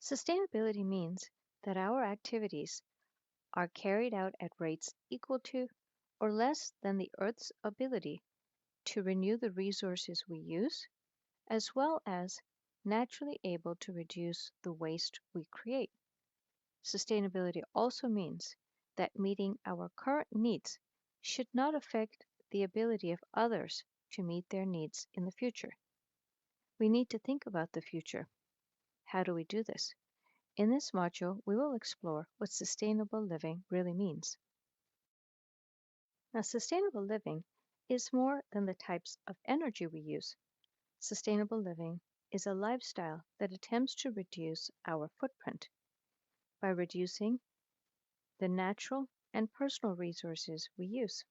Sustainability means that our activities are carried out at rates equal to or less than the Earth's ability to renew the resources we use, as well as naturally able to reduce the waste we create. Sustainability also means that meeting our current needs should not affect the ability of others to meet their needs in the future. We need to think about the future. How do we do this? In this module, we will explore what sustainable living really means. Now, sustainable living is more than the types of energy we use. Sustainable living is a lifestyle that attempts to reduce our footprint by reducing the natural and personal resources we use,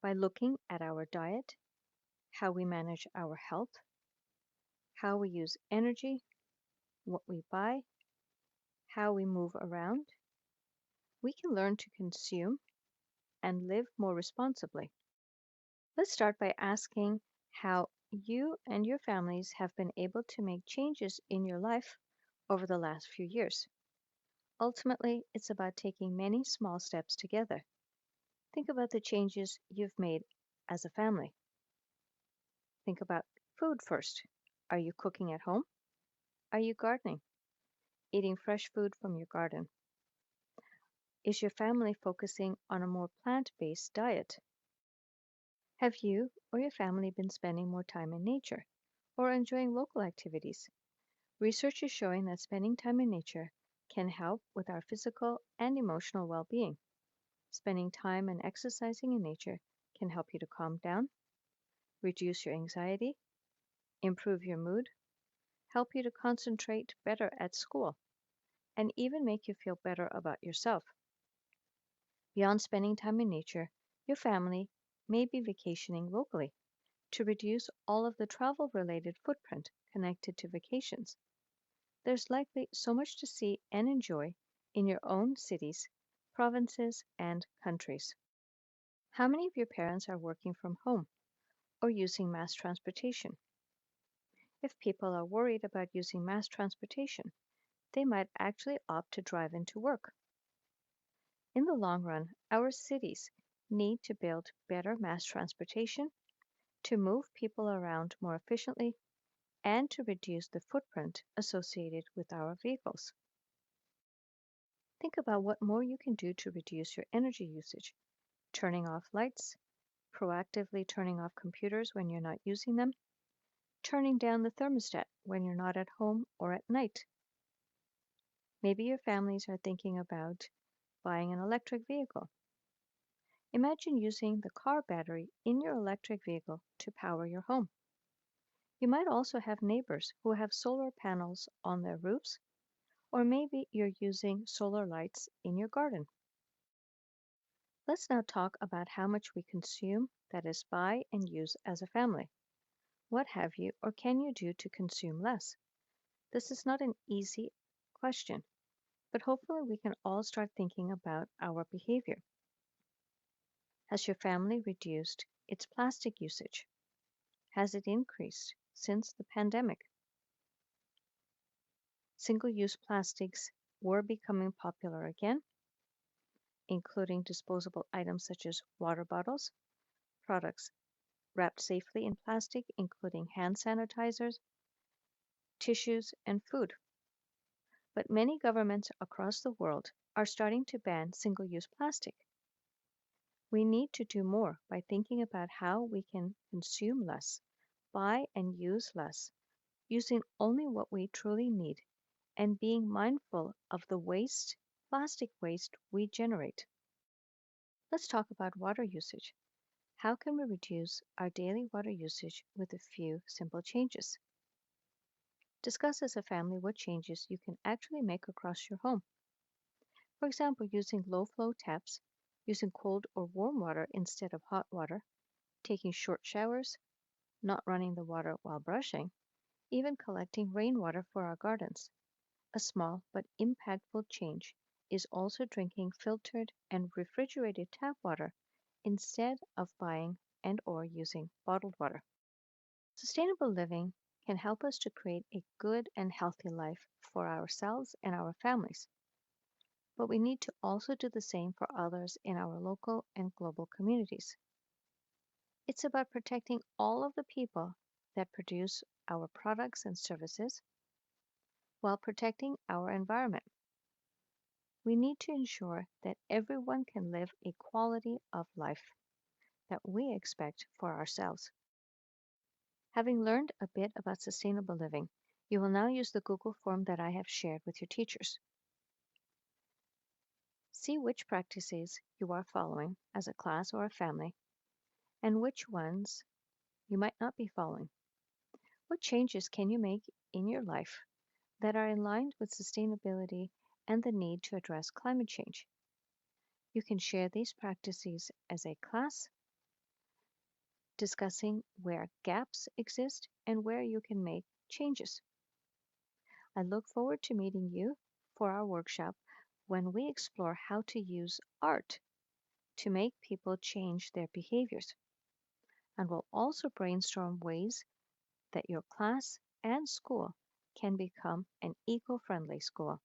by looking at our diet, how we manage our health, how we use energy, what we buy, how we move around. We can learn to consume and live more responsibly. Let's start by asking how you and your families have been able to make changes in your life over the last few years. Ultimately, it's about taking many small steps together. Think about the changes you've made as a family. Think about food first. Are you cooking at home? Are you gardening? Eating fresh food from your garden? Is your family focusing on a more plant-based diet? Have you or your family been spending more time in nature or enjoying local activities? Research is showing that spending time in nature can help with our physical and emotional well-being. Spending time and exercising in nature can help you to calm down, reduce your anxiety, improve your mood, help you to concentrate better at school, and even make you feel better about yourself. Beyond spending time in nature, your family may be vacationing locally to reduce all of the travel-related footprint connected to vacations. There's likely so much to see and enjoy in your own cities, provinces, and countries. How many of your parents are working from home or using mass transportation? If people are worried about using mass transportation, they might actually opt to drive into work. In the long run, our cities need to build better mass transportation to move people around more efficiently and to reduce the footprint associated with our vehicles. Think about what more you can do to reduce your energy usage, turning off lights, proactively turning off computers when you're not using them, turning down the thermostat when you're not at home or at night. Maybe your families are thinking about buying an electric vehicle. Imagine using the car battery in your electric vehicle to power your home. You might also have neighbors who have solar panels on their roofs, or maybe you're using solar lights in your garden. Let's now talk about how much we consume, that is, buy and use as a family. What have you or can you do to consume less? This is not an easy question, but hopefully we can all start thinking about our behavior. Has your family reduced its plastic usage? Has it increased since the pandemic? Single-use plastics were becoming popular again, including disposable items such as water bottles, products wrapped safely in plastic, including hand sanitizers, tissues, and food. But many governments across the world are starting to ban single-use plastic. We need to do more by thinking about how we can consume less, buy and use less, using only what we truly need, and being mindful of the plastic waste we generate. Let's talk about water usage. How can we reduce our daily water usage with a few simple changes? Discuss as a family what changes you can actually make across your home. For example, using low-flow taps, using cold or warm water instead of hot water, taking short showers, not running the water while brushing, even collecting rainwater for our gardens. A small but impactful change is also drinking filtered and refrigerated tap water instead of buying and or using bottled water. Sustainable living can help us to create a good and healthy life for ourselves and our families. But we need to also do the same for others in our local and global communities. It's about protecting all of the people that produce our products and services while protecting our environment. We need to ensure that everyone can live a quality of life that we expect for ourselves. Having learned a bit about sustainable living, you will now use the Google form that I have shared with your teachers. See which practices you are following as a class or a family, and which ones you might not be following. What changes can you make in your life that are in line with sustainability and the need to address climate change? You can share these practices as a class, discussing where gaps exist and where you can make changes. I look forward to meeting you for our workshop when we explore how to use art to make people change their behaviors. And we'll also brainstorm ways that your class and school can become an eco friendly school.